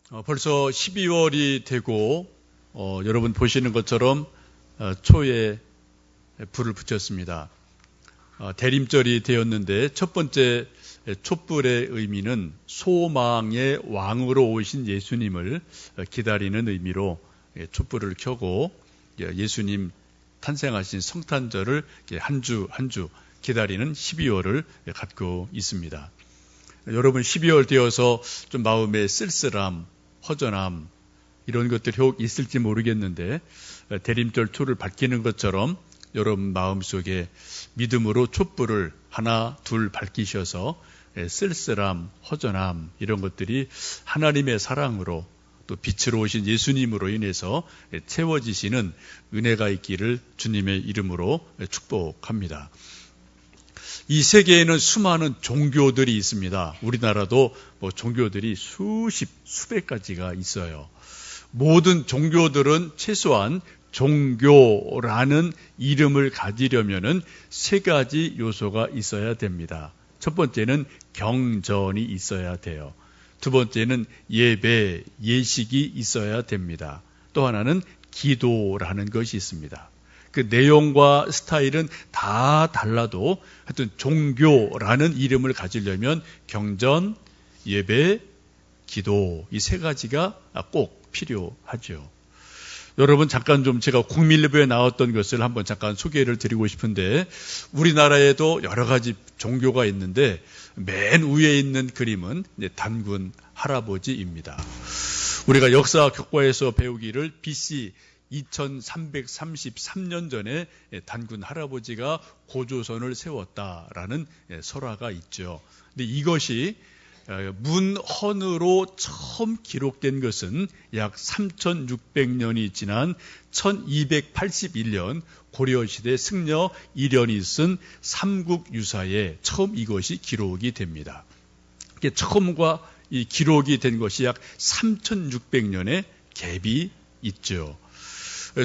벌써 12월이 되고 여러분 보시는 것처럼 초에 불을 붙였습니다. 대림절이 되었는데 첫 번째 촛불의 의미는 소망의 왕으로 오신 예수님을 기다리는 의미로 촛불을 켜고 예수님 탄생하신 성탄절을 한 주 한 주 기다리는 12월을 갖고 있습니다. 여러분 12월 되어서 좀 마음에 쓸쓸함, 허전함 이런 것들이 혹 있을지 모르겠는데 대림절 초를 밝히는 것처럼 여러분 마음속에 믿음으로 촛불을 하나 둘 밝히셔서 쓸쓸함, 허전함 이런 것들이 하나님의 사랑으로 또 빛으로 오신 예수님으로 인해서 채워지시는 은혜가 있기를 주님의 이름으로 축복합니다. 이 세계에는 수많은 종교들이 있습니다. 우리나라도 종교들이 수백 가지가 있어요. 모든 종교들은 최소한 종교라는 이름을 가지려면은 세 가지 요소가 있어야 됩니다. 첫 번째는 경전이 있어야 돼요. 두 번째는 예배, 예식이 있어야 됩니다. 또 하나는 기도라는 것이 있습니다. 그 내용과 스타일은 다 달라도 하여튼 종교라는 이름을 가지려면 경전, 예배, 기도 이 세 가지가 꼭 필요하죠. 여러분 잠깐 좀 제가 국민일보에 나왔던 것을 한번 잠깐 소개를 드리고 싶은데 우리나라에도 여러 가지 종교가 있는데 맨 위에 있는 그림은 단군 할아버지입니다. 우리가 역사 교과에서 배우기를 BC 2333년 전에 단군 할아버지가 고조선을 세웠다라는 설화가 있죠. 근데 이것이 문헌으로 처음 기록된 것은 약 3600년이 지난 1281년 고려시대 승려 이련이 쓴 삼국유사에 처음 이것이 기록이 됩니다. 처음과 이 기록이 된 것이 약 3600년의 갭이 있죠.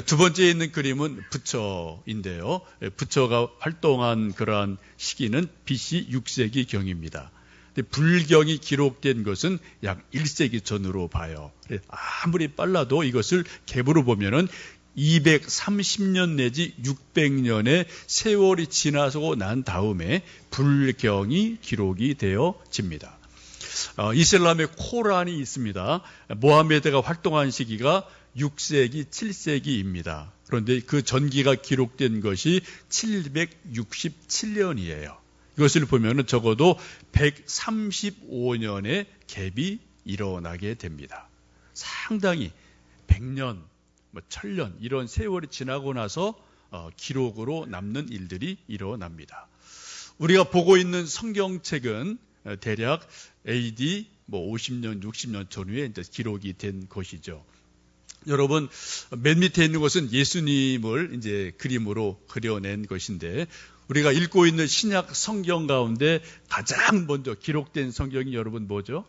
두 번째에 있는 그림은 부처인데요. 부처가 활동한 그러한 시기는 BC 6세기 경입니다. 불경이 기록된 것은 약 1세기 전으로 봐요. 아무리 빨라도 이것을 갭으로 보면은 230년 내지 600년의 세월이 지나고 난 다음에 불경이 기록이 되어집니다. 이슬람의 코란이 있습니다. 모하메드가 활동한 시기가 6세기, 7세기입니다. 그런데 그 전기가 기록된 것이 767년이에요. 이것을 보면 적어도 135년의 갭이 일어나게 됩니다. 상당히 100년, 1000년 이런 세월이 지나고 나서 기록으로 남는 일들이 일어납니다. 우리가 보고 있는 성경책은 대략 AD 50년, 60년 전후에 이제 기록이 된 것이죠. 여러분, 맨 밑에 있는 것은 예수님을 이제 그림으로 그려낸 것인데, 우리가 읽고 있는 신약 성경 가운데 가장 먼저 기록된 성경이 여러분 뭐죠?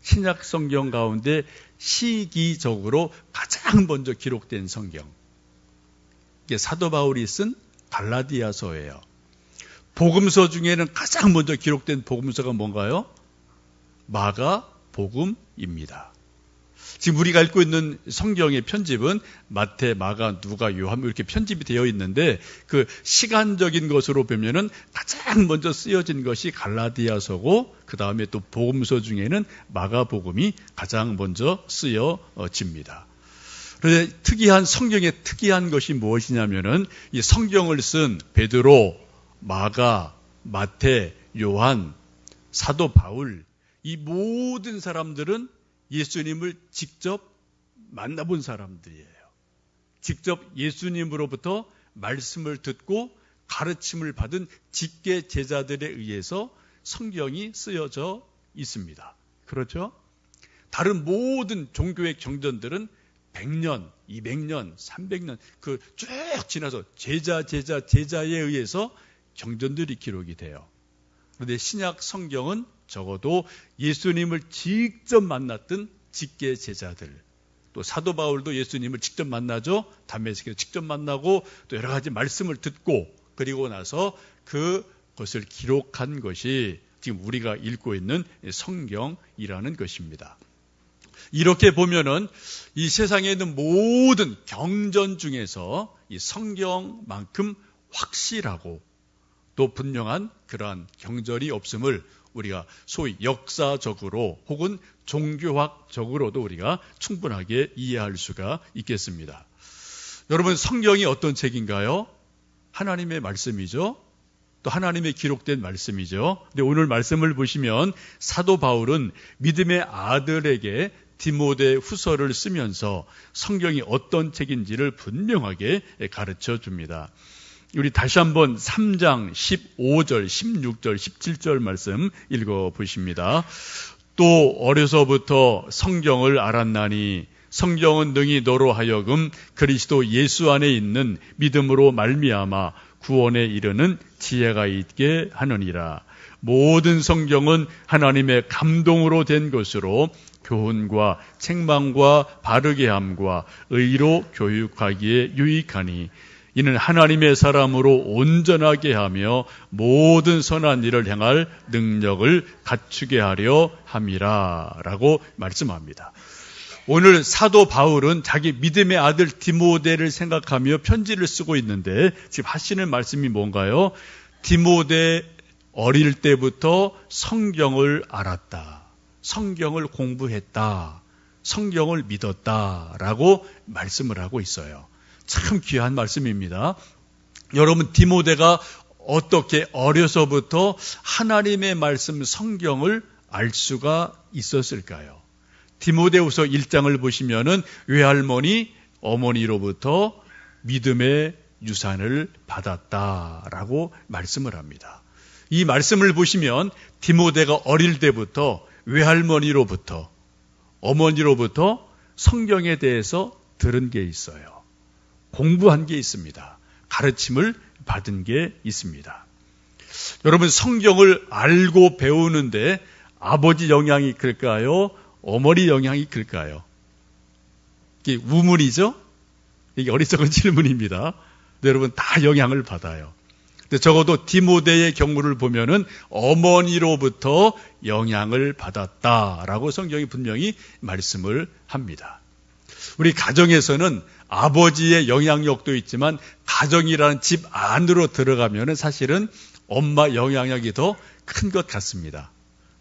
신약 성경 가운데 시기적으로 가장 먼저 기록된 성경. 이게 사도 바울이 쓴 갈라디아서예요. 복음서 중에는 가장 먼저 기록된 복음서가 뭔가요? 마가복음입니다. 지금 우리가 읽고 있는 성경의 편집은 마태, 마가, 누가, 요한 이렇게 편집이 되어 있는데 그 시간적인 것으로 보면은 가장 먼저 쓰여진 것이 갈라디아서고 그 다음에 또 복음서 중에는 마가복음이 가장 먼저 쓰여집니다. 그런데 특이한 성경의 특이한 것이 무엇이냐면은 이 성경을 쓴 베드로, 마가, 마태, 요한, 사도 바울 이 모든 사람들은 예수님을 직접 만나본 사람들이에요. 직접 예수님으로부터 말씀을 듣고 가르침을 받은 직계 제자들에 의해서 성경이 쓰여져 있습니다. 그렇죠? 다른 모든 종교의 경전들은 100년, 200년, 300년 그 쭉 지나서 제자에 의해서 경전들이 기록이 돼요. 그런데 신약 성경은 적어도 예수님을 직접 만났던 직계 제자들, 또 사도 바울도 예수님을 직접 만나죠. 다메섹에서 직접 만나고 또 여러 가지 말씀을 듣고 그리고 나서 그것을 기록한 것이 지금 우리가 읽고 있는 성경이라는 것입니다. 이렇게 보면은 이 세상에 있는 모든 경전 중에서 이 성경만큼 확실하고 또 분명한 그러한 경전이 없음을 우리가 소위 역사적으로 혹은 종교학적으로도 우리가 충분하게 이해할 수가 있겠습니다. 여러분, 성경이 어떤 책인가요? 하나님의 말씀이죠. 또 하나님의 기록된 말씀이죠. 근데 오늘 말씀을 보시면 사도 바울은 믿음의 아들에게 디모데 후서를 쓰면서 성경이 어떤 책인지를 분명하게 가르쳐 줍니다. 우리 다시 한번 3장 15절, 16절, 17절 말씀 읽어보십니다. 또 어려서부터 성경을 알았나니 성경은 능히 너로 하여금 그리스도 예수 안에 있는 믿음으로 말미암아 구원에 이르는 지혜가 있게 하느니라. 모든 성경은 하나님의 감동으로 된 것으로 교훈과 책망과 바르게 함과 의로 교육하기에 유익하니 이는 하나님의 사람으로 온전하게 하며 모든 선한 일을 행할 능력을 갖추게 하려 함이라 라고 말씀합니다. 오늘 사도 바울은 자기 믿음의 아들 디모데를 생각하며 편지를 쓰고 있는데 지금 하시는 말씀이 뭔가요? 디모데 어릴 때부터 성경을 알았다. 성경을 공부했다. 성경을 믿었다라고 말씀을 하고 있어요. 참 귀한 말씀입니다. 여러분, 디모데가 어떻게 어려서부터 하나님의 말씀 성경을 알 수가 있었을까요? 디모데후서 1장을 보시면은 외할머니, 어머니로부터 믿음의 유산을 받았다라고 말씀을 합니다. 이 말씀을 보시면 디모데가 어릴 때부터 외할머니로부터, 어머니로부터 성경에 대해서 들은 게 있어요. 공부한 게 있습니다. 가르침을 받은 게 있습니다. 여러분, 성경을 알고 배우는데 아버지 영향이 클까요? 어머니 영향이 클까요? 이게 우문이죠? 이게 어리석은 질문입니다. 여러분, 다 영향을 받아요. 근데 적어도 디모데의 경우를 보면은 어머니로부터 영향을 받았다라고 성경이 분명히 말씀을 합니다. 우리 가정에서는 아버지의 영향력도 있지만 가정이라는 집 안으로 들어가면은 사실은 엄마 영향력이 더 큰 것 같습니다.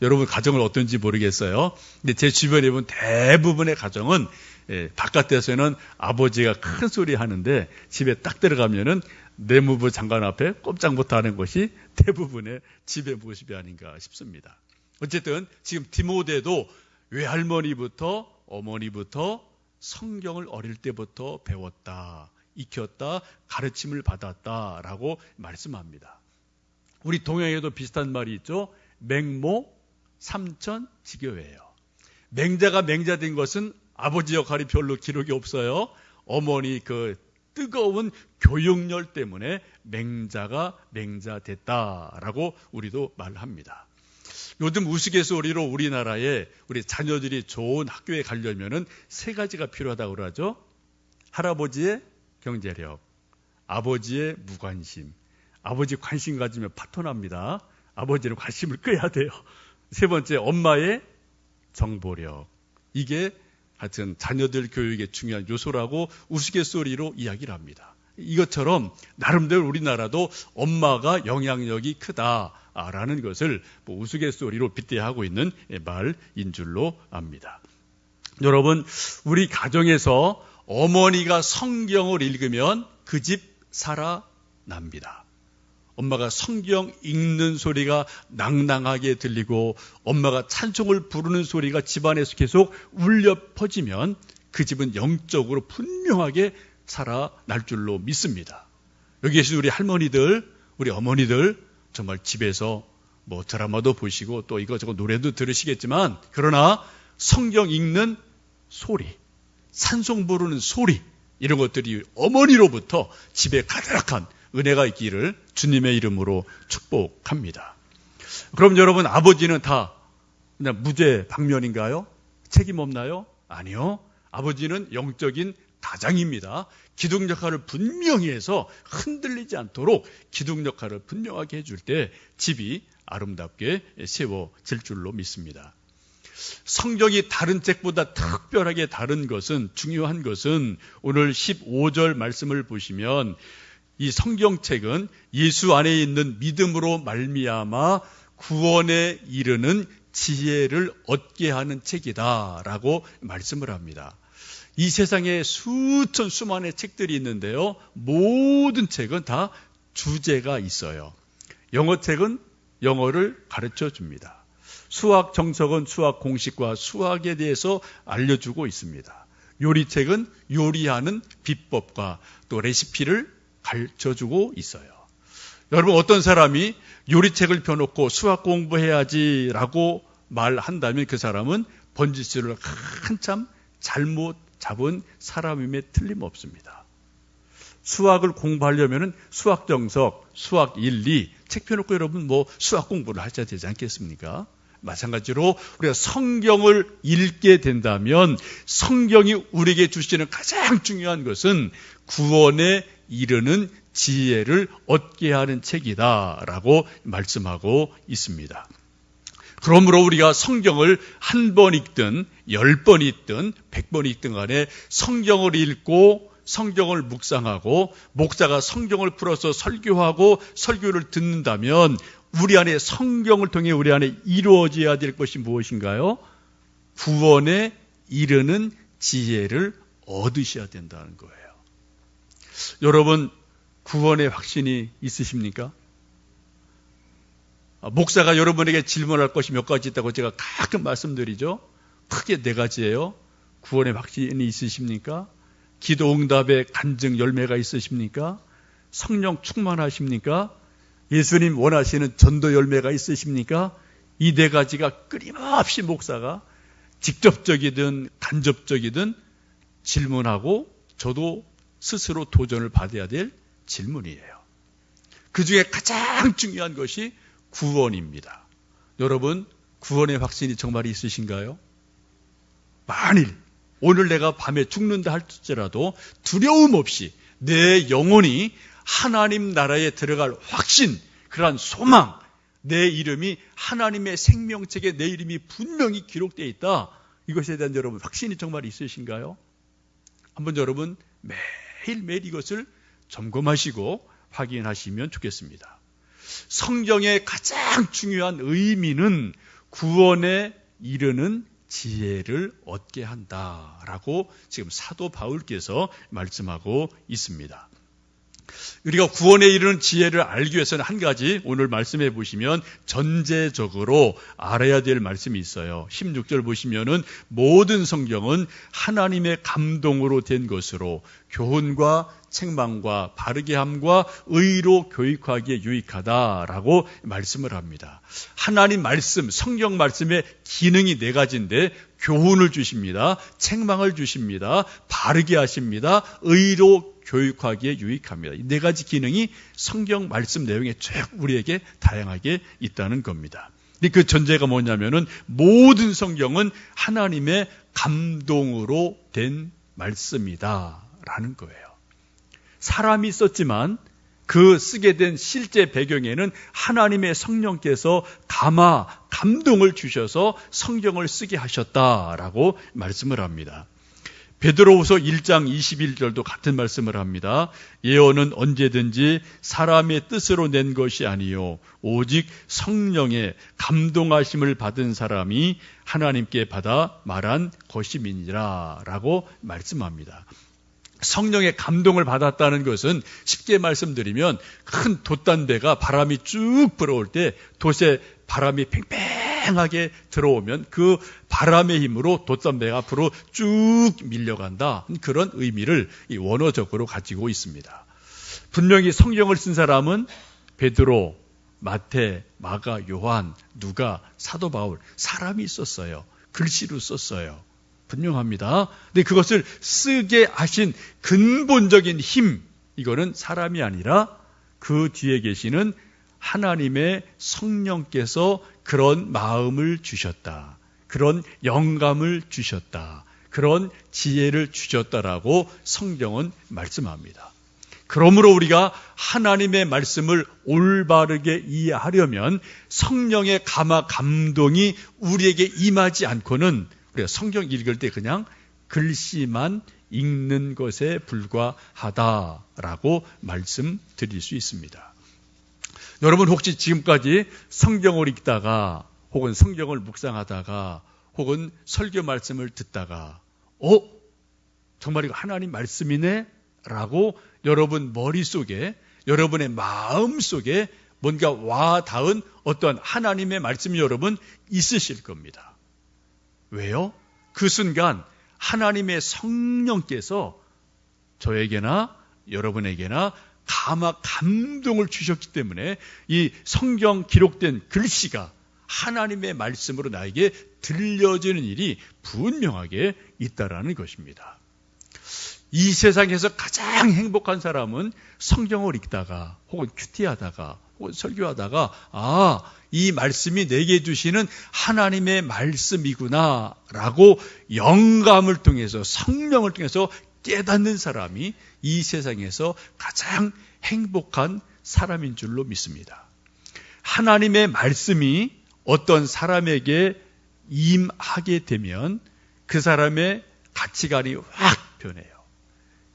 여러분 가정은 어떤지 모르겠어요. 근데 제 주변에 보면 대부분의 가정은 바깥에서는 아버지가 큰 소리 하는데 집에 딱 들어가면은 내무부 장관 앞에 꼼짝 못하는 것이 대부분의 집의 모습이 아닌가 싶습니다. 어쨌든 지금 디모데도 외할머니부터 어머니부터 성경을 어릴 때부터 배웠다, 익혔다, 가르침을 받았다라고 말씀합니다. 우리 동양에도 비슷한 말이 있죠. 맹모 삼천지교예요. 맹자가 맹자된 것은 아버지 역할이 별로 기록이 없어요. 어머니 그 뜨거운 교육열 때문에 맹자가 맹자됐다라고 우리도 말합니다. 요즘 우스갯소리로 우리나라에 우리 자녀들이 좋은 학교에 가려면은 세 가지가 필요하다고 그러죠. 할아버지의 경제력, 아버지의 무관심, 아버지 관심 가지면 파토납니다. 아버지는 관심을 끄야 돼요. 세 번째, 엄마의 정보력. 이게 하여튼 자녀들 교육의 중요한 요소라고 우스갯소리로 이야기를 합니다. 이것처럼 나름대로 우리나라도 엄마가 영향력이 크다라는 것을 우스갯소리로 빗대하고 있는 말인 줄로 압니다. 여러분, 우리 가정에서 어머니가 성경을 읽으면 그 집 살아납니다. 엄마가 성경 읽는 소리가 낭낭하게 들리고 엄마가 찬송을 부르는 소리가 집안에서 계속 울려 퍼지면 그 집은 영적으로 분명하게 살아날 줄로 믿습니다. 여기 계신 우리 할머니들, 우리 어머니들 정말 집에서 뭐 드라마도 보시고 또 이거저거 노래도 들으시겠지만 그러나 성경 읽는 소리, 찬송 부르는 소리 이런 것들이 어머니로부터 집에 가득한 은혜가 있기를 주님의 이름으로 축복합니다. 그럼 여러분, 아버지는 다 그냥 무죄 방면인가요? 책임 없나요? 아니요. 아버지는 영적인 가장입니다. 기둥 역할을 분명히 해서 흔들리지 않도록 기둥 역할을 분명하게 해줄 때 집이 아름답게 세워질 줄로 믿습니다. 성경이 다른 책보다 특별하게 다른 것은, 중요한 것은 오늘 15절 말씀을 보시면 이 성경책은 예수 안에 있는 믿음으로 말미암아 구원에 이르는 지혜를 얻게 하는 책이다라고 말씀을 합니다. 이 세상에 수천 수만의 책들이 있는데요, 모든 책은 다 주제가 있어요. 영어책은 영어를 가르쳐 줍니다. 수학 정석은 수학 공식과 수학에 대해서 알려주고 있습니다. 요리책은 요리하는 비법과 또 레시피를 가르쳐주고 있어요. 여러분, 어떤 사람이 요리책을 펴놓고 수학 공부해야지라고 말한다면 그 사람은 번지수를 한참 잘못 잡은 사람임에 틀림없습니다. 수학을 공부하려면 수학 정석, 수학 일리 책 펴놓고 여러분 수학 공부를 하셔야 되지 않겠습니까? 마찬가지로 우리가 성경을 읽게 된다면 성경이 우리에게 주시는 가장 중요한 것은 구원에 이르는 지혜를 얻게 하는 책이다라고 말씀하고 있습니다. 그러므로 우리가 성경을 한 번 읽든 10번 읽든 100번 읽든 간에 성경을 읽고 성경을 묵상하고 목사가 성경을 풀어서 설교하고 설교를 듣는다면 우리 안에 성경을 통해 우리 안에 이루어져야 될 것이 무엇인가요? 구원에 이르는 지혜를 얻으셔야 된다는 거예요. 여러분, 구원의 확신이 있으십니까? 목사가 여러분에게 질문할 것이 몇 가지 있다고 제가 가끔 말씀드리죠. 크게 4가지예요. 구원의 확신이 있으십니까? 기도 응답의 간증 열매가 있으십니까? 성령 충만하십니까? 예수님 원하시는 전도 열매가 있으십니까? 이 4가지가 끊임없이 목사가 직접적이든 간접적이든 질문하고 저도 스스로 도전을 받아야 될 질문이에요. 그 중에 가장 중요한 것이 구원입니다. 여러분, 구원의 확신이 정말 있으신가요? 만일 오늘 내가 밤에 죽는다 할지라도 두려움 없이 내 영혼이 하나님 나라에 들어갈 확신, 그러한 소망, 내 이름이 하나님의 생명책에 내 이름이 분명히 기록되어 있다, 이것에 대한 여러분 확신이 정말 있으신가요? 한번 여러분 매일매일 이것을 점검하시고 확인하시면 좋겠습니다. 성경의 가장 중요한 의미는 구원에 이르는 지혜를 얻게 한다라고 지금 사도 바울께서 말씀하고 있습니다. 우리가 구원에 이르는 지혜를 알기 위해서는 한 가지 오늘 말씀해 보시면 전제적으로 알아야 될 말씀이 있어요. 16절 보시면은 모든 성경은 하나님의 감동으로 된 것으로 교훈과 책망과 바르게 함과 의로 교육하기에 유익하다라고 말씀을 합니다. 하나님 말씀, 성경 말씀의 기능이 4가지인데 교훈을 주십니다. 책망을 주십니다. 바르게 하십니다. 의로 교육하기에 유익합니다. 이 4가지 기능이 성경 말씀 내용에 쭉 우리에게 다양하게 있다는 겁니다. 그 전제가 뭐냐면은 모든 성경은 하나님의 감동으로 된 말씀이다라는 거예요. 사람이 썼지만 그 쓰게 된 실제 배경에는 하나님의 성령께서 감동을 주셔서 성경을 쓰게 하셨다라고 말씀을 합니다. 베드로후서 1장 21절도 같은 말씀을 합니다. 예언은 언제든지 사람의 뜻으로 낸 것이 아니요 오직 성령의 감동하심을 받은 사람이 하나님께 받아 말한 것임이니라 라고 말씀합니다. 성령의 감동을 받았다는 것은 쉽게 말씀드리면 큰 돛단배가 바람이 쭉 불어올 때 돛에 바람이 팽팽하게 들어오면 그 바람의 힘으로 돛단배가 앞으로 쭉 밀려간다, 그런 의미를 원어적으로 가지고 있습니다. 분명히 성경을 쓴 사람은 베드로, 마태, 마가, 요한, 누가, 사도 바울, 사람이 있었어요. 글씨로 썼어요. 분명합니다. 근데 그것을 쓰게 하신 근본적인 힘, 이거는 사람이 아니라 그 뒤에 계시는 하나님의 성령께서 그런 마음을 주셨다, 그런 영감을 주셨다, 그런 지혜를 주셨다라고 성경은 말씀합니다. 그러므로 우리가 하나님의 말씀을 올바르게 이해하려면 성령의 감화 감동이 우리에게 임하지 않고는 우리가 성경 읽을 때 그냥 글씨만 읽는 것에 불과하다라고 말씀드릴 수 있습니다. 여러분 혹시 지금까지 성경을 읽다가 혹은 성경을 묵상하다가 혹은 설교 말씀을 듣다가 정말 이거 하나님 말씀이네? 라고 여러분 머릿속에, 여러분의 마음속에 뭔가 와닿은 어떤 하나님의 말씀이 여러분 있으실 겁니다. 왜요? 그 순간 하나님의 성령께서 저에게나 여러분에게나 감화 감동을 주셨기 때문에 이 성경 기록된 글씨가 하나님의 말씀으로 나에게 들려지는 일이 분명하게 있다라는 것입니다. 이 세상에서 가장 행복한 사람은 성경을 읽다가 혹은 큐티하다가 혹은 설교하다가 이 말씀이 내게 주시는 하나님의 말씀이구나 라고 영감을 통해서 성령을 통해서 깨닫는 사람이 이 세상에서 가장 행복한 사람인 줄로 믿습니다. 하나님의 말씀이 어떤 사람에게 임하게 되면 그 사람의 가치관이 확 변해요.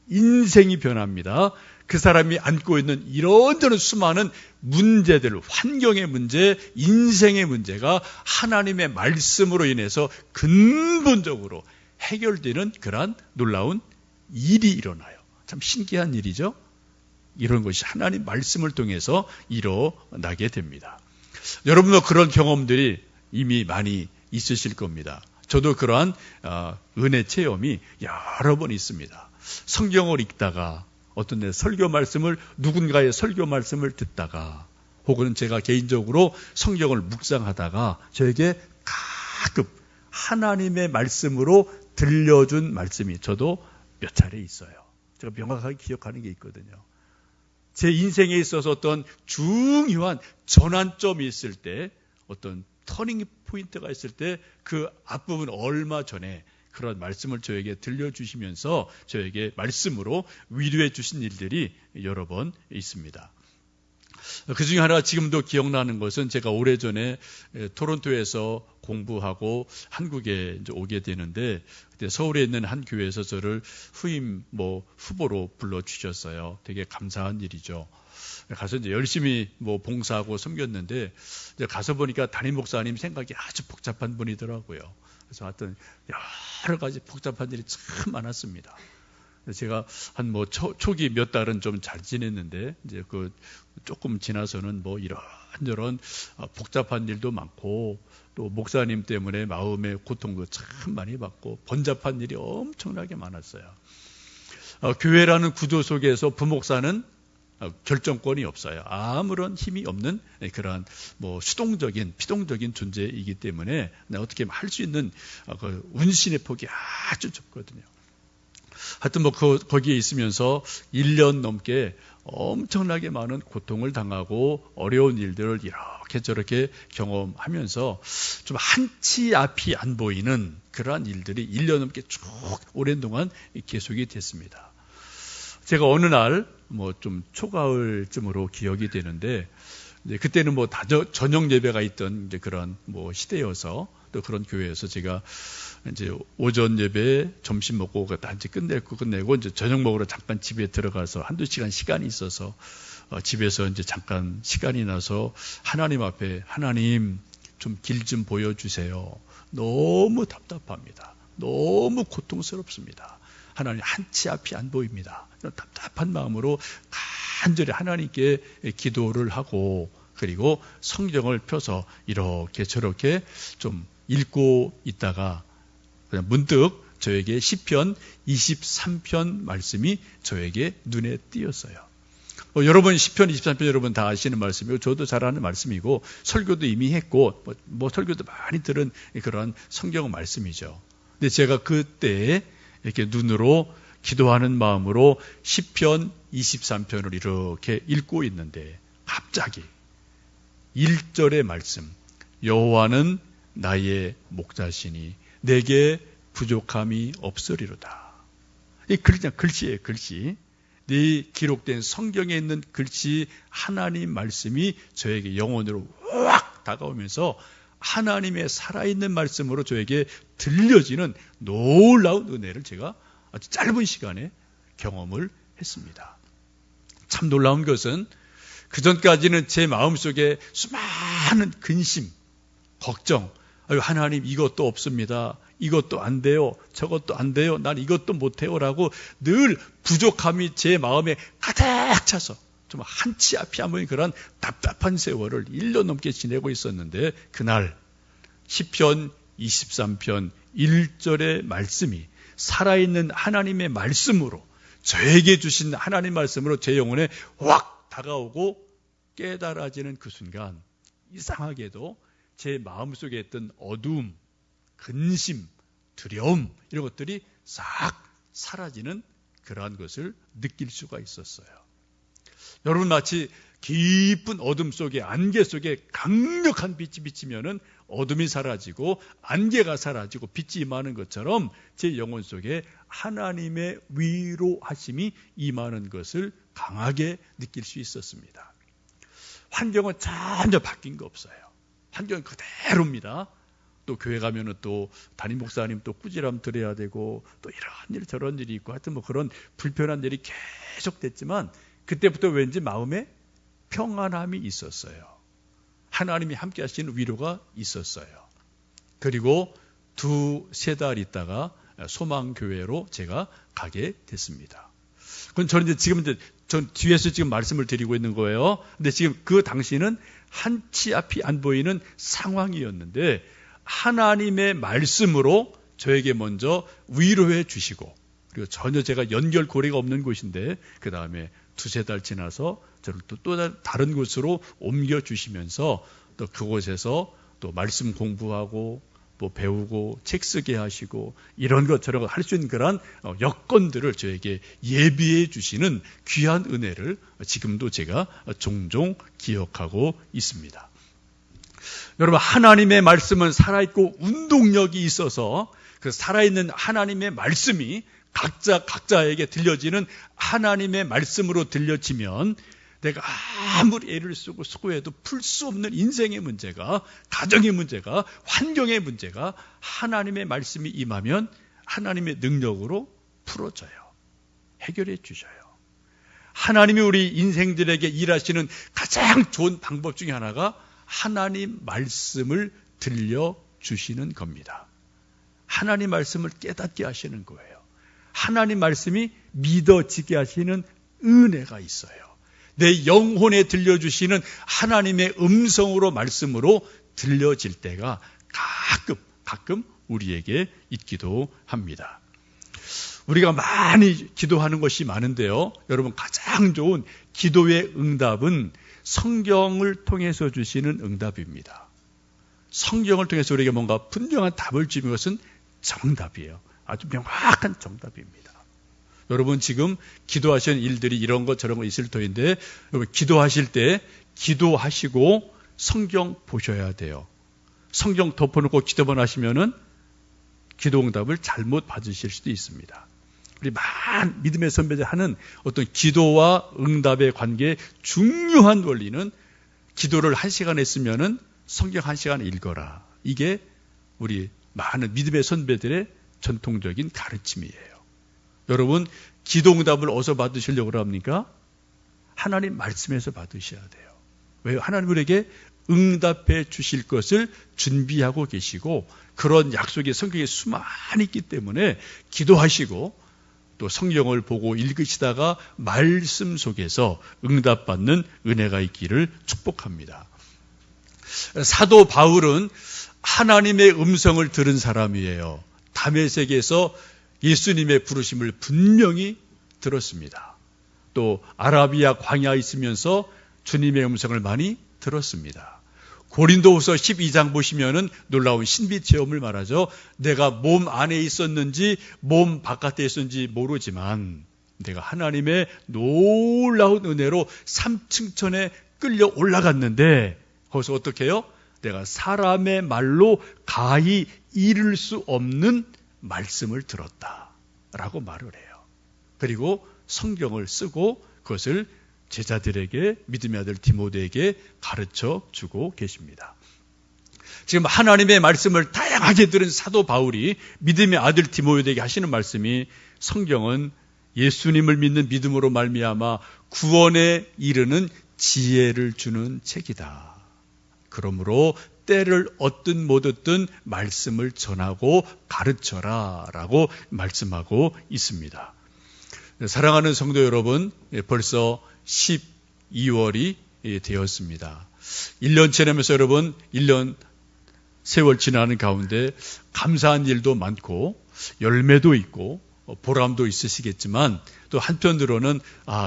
인생이 변합니다. 그 사람이 안고 있는 이런저런 수많은 문제들, 환경의 문제, 인생의 문제가 하나님의 말씀으로 인해서 근본적으로 해결되는 그러한 놀라운 일이 일어나요. 참 신기한 일이죠. 이런 것이 하나님 말씀을 통해서 일어나게 됩니다. 여러분도 그런 경험들이 이미 많이 있으실 겁니다. 저도 그러한 은혜 체험이 여러 번 있습니다. 성경을 읽다가 어떤 데 누군가의 설교 말씀을 듣다가 혹은 제가 개인적으로 성경을 묵상하다가 저에게 가끔 하나님의 말씀으로 들려준 말씀이 저도 몇 차례 있어요. 제가 명확하게 기억하는 게 있거든요. 제 인생에 있어서 어떤 중요한 전환점이 있을 때, 어떤 터닝 포인트가 있을 때 그 앞부분 얼마 전에 그런 말씀을 저에게 들려주시면서 저에게 말씀으로 위로해 주신 일들이 여러 번 있습니다. 그 중에 하나 지금도 기억나는 것은 제가 오래전에 토론토에서 공부하고 한국에 이제 오게 되는데 그때 서울에 있는 한 교회에서 저를 후임 후보로 불러주셨어요. 되게 감사한 일이죠. 가서 이제 열심히 봉사하고 섬겼는데 이제 가서 보니까 담임 목사님 생각이 아주 복잡한 분이더라고요. 그래서 하여튼 여러 가지 복잡한 일이 참 많았습니다. 제가 한 초기 몇 달은 좀 잘 지냈는데 이제 조금 지나서는 이런저런 복잡한 일도 많고 또 목사님 때문에 마음의 고통도 참 많이 받고 번잡한 일이 엄청나게 많았어요. 교회라는 구조 속에서 부목사는 결정권이 없어요. 아무런 힘이 없는 그러한 피동적인 존재이기 때문에 어떻게 할 수 있는 운신의 폭이 아주 좁거든요. 하여튼 거기에 있으면서 1년 넘게 엄청나게 많은 고통을 당하고 어려운 일들을 이렇게 저렇게 경험하면서 좀 한치 앞이 안 보이는 그러한 일들이 1년 넘게 쭉 오랜 동안 계속이 됐습니다. 제가 어느 날 좀 초가을쯤으로 기억이 되는데 이제 그때는 다 저녁 예배가 있던 이제 그런 시대여서 또 그런 교회에서 제가 이제 오전 예배 점심 먹고 다 이제 끝내고 이제 저녁 먹으러 잠깐 집에 들어가서 한두 시간 시간이 있어서 집에서 이제 잠깐 시간이 나서 하나님 앞에 하나님 좀 길 좀 보여주세요. 너무 답답합니다. 너무 고통스럽습니다. 하나님 한치 앞이 안 보입니다. 답답한 마음으로 간절히 하나님께 기도를 하고 그리고 성경을 펴서 이렇게 저렇게 좀 읽고 있다가 그냥 문득 저에게 시편 23편 말씀이 저에게 눈에 띄었어요. 여러분 시편 23편 여러분 다 아시는 말씀이고 저도 잘 아는 말씀이고 설교도 이미 했고 설교도 많이 들은 그런 성경 말씀이죠. 근데 제가 그때 이렇게 눈으로 기도하는 마음으로 시편 23편을 이렇게 읽고 있는데 갑자기 1절의 말씀 여호와는 나의 목자시니 내게 부족함이 없으리로다. 이 글씨예요, 글씨. 네 기록된 성경에 있는 글씨 하나님 말씀이 저에게 영혼으로 확 다가오면서 하나님의 살아있는 말씀으로 저에게 들려지는 놀라운 은혜를 제가 아주 짧은 시간에 경험을 했습니다. 참 놀라운 것은 그전까지는 제 마음속에 수많은 근심, 걱정, 아유 하나님 이것도 없습니다. 이것도 안 돼요. 저것도 안 돼요. 난 이것도 못해요. 라고 늘 부족함이 제 마음에 가득 차서 정말 한치 앞이 안 보이는 그런 답답한 세월을 1년 넘게 지내고 있었는데 그날 시편 23편 1절의 말씀이 살아있는 하나님의 말씀으로 저에게 주신 하나님 말씀으로 제 영혼에 확 다가오고 깨달아지는 그 순간 이상하게도 제 마음속에 있던 어두움, 근심, 두려움 이런 것들이 싹 사라지는 그러한 것을 느낄 수가 있었어요. 여러분 마치 깊은 어둠 속에 안개 속에 강력한 빛이 비치면은 어둠이 사라지고 안개가 사라지고 빛이 임하는 것처럼 제 영혼 속에 하나님의 위로하심이 임하는 것을 강하게 느낄 수 있었습니다. 환경은 전혀 바뀐 거 없어요. 환경은 그대로입니다. 또 교회 가면은 또 담임 목사님 또 꾸지람 들어야 되고 또 이런 일 저런 일이 있고 하여튼 뭐 그런 불편한 일이 계속 됐지만 그때부터 왠지 마음에 평안함이 있었어요. 하나님이 함께 하시는 위로가 있었어요. 그리고 2-3달 있다가 소망교회로 제가 가게 됐습니다. 그건 저는 전 뒤에서 지금 말씀을 드리고 있는 거예요. 근데 지금 그 당시는 한치 앞이 안 보이는 상황이었는데 하나님의 말씀으로 저에게 먼저 위로해 주시고 그리고 전혀 제가 연결고리가 없는 곳인데 그 다음에 2-3달 지나서 저를 또 다른 곳으로 옮겨주시면서 또 그곳에서 또 말씀 공부하고 뭐 배우고 책 쓰게 하시고 이런 것처럼 할 수 있는 그런 여건들을 저에게 예비해 주시는 귀한 은혜를 지금도 제가 종종 기억하고 있습니다. 여러분 하나님의 말씀은 살아있고 운동력이 있어서 그 살아있는 하나님의 말씀이 각자에게 들려지는 하나님의 말씀으로 들려지면 내가 아무리 애를 쓰고 수고해도 풀 수 없는 인생의 문제가 가정의 문제가 환경의 문제가 하나님의 말씀이 임하면 하나님의 능력으로 풀어져요. 해결해 주셔요. 하나님이 우리 인생들에게 일하시는 가장 좋은 방법 중에 하나가 하나님 말씀을 들려주시는 겁니다. 하나님 말씀을 깨닫게 하시는 거예요. 하나님 말씀이 믿어지게 하시는 은혜가 있어요. 내 영혼에 들려주시는 하나님의 음성으로 말씀으로 들려질 때가 가끔 우리에게 있기도 합니다. 우리가 많이 기도하는 것이 많은데요. 여러분 가장 좋은 기도의 응답은 성경을 통해서 주시는 응답입니다. 성경을 통해서 우리에게 뭔가 분명한 답을 주는 것은 정답이에요. 아주 명확한 정답입니다. 여러분 지금 기도하시는 일들이 이런 것 저런 거 있을 터인데 여러분 기도하실 때 기도하시고 성경 보셔야 돼요. 성경 덮어놓고 기도만 하시면은 기도응답을 잘못 받으실 수도 있습니다. 우리 많은 믿음의 선배들 하는 어떤 기도와 응답의 관계의 중요한 원리는 기도를 1시간 했으면은 성경 1시간 읽어라. 이게 우리 많은 믿음의 선배들의 전통적인 가르침이에요. 여러분 기도응답을 어디서 받으시려고 합니까? 하나님 말씀에서 받으셔야 돼요. 왜요? 하나님 우리에게 응답해 주실 것을 준비하고 계시고 그런 약속이 성경에 수많이 있기 때문에 기도하시고 또 성경을 보고 읽으시다가 말씀 속에서 응답받는 은혜가 있기를 축복합니다. 사도 바울은 하나님의 음성을 들은 사람이에요. 다메섹에서 예수님의 부르심을 분명히 들었습니다. 또 아라비아 광야에 있으면서 주님의 음성을 많이 들었습니다. 고린도후서 12장 보시면은 놀라운 신비 체험을 말하죠. 내가 몸 안에 있었는지 몸 바깥에 있었는지 모르지만 내가 하나님의 놀라운 은혜로 3층천에 끌려 올라갔는데 거기서 어떻게 해요? 내가 사람의 말로 가히 이룰 수 없는 말씀을 들었다라고 말을 해요. 그리고 성경을 쓰고 그것을 제자들에게, 믿음의 아들 디모데에게 가르쳐 주고 계십니다. 지금 하나님의 말씀을 다양하게 들은 사도 바울이 믿음의 아들 디모데에게 하시는 말씀이, 성경은 예수님을 믿는 믿음으로 말미암아 구원에 이르는 지혜를 주는 책이다. 그러므로 때를 얻든 못 얻든 말씀을 전하고 가르쳐라 라고 말씀하고 있습니다. 사랑하는 성도 여러분, 벌써 12월이 되었습니다. 1년 지나면서 여러분, 1년 세월 지나는 가운데 감사한 일도 많고 열매도 있고 보람도 있으시겠지만, 또 한편으로는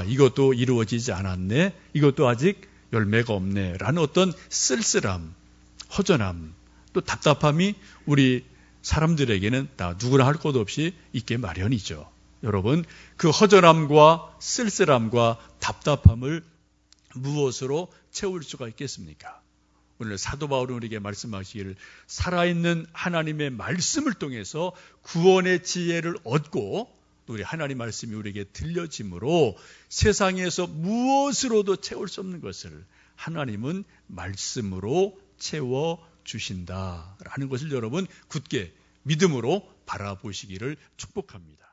이것도 이루어지지 않았네, 이것도 아직 열매가 없네 라는 어떤 쓸쓸함, 허전함, 또 답답함이 우리 사람들에게는 다 누구나 할 것 없이 있게 마련이죠. 여러분, 그 허전함과 쓸쓸함과 답답함을 무엇으로 채울 수가 있겠습니까? 오늘 사도 바울은 우리에게 말씀하시기를, 살아있는 하나님의 말씀을 통해서 구원의 지혜를 얻고, 우리 하나님 말씀이 우리에게 들려짐으로 세상에서 무엇으로도 채울 수 없는 것을 하나님은 말씀으로 채워주신다라는 것을 여러분 굳게 믿음으로 바라보시기를 축복합니다.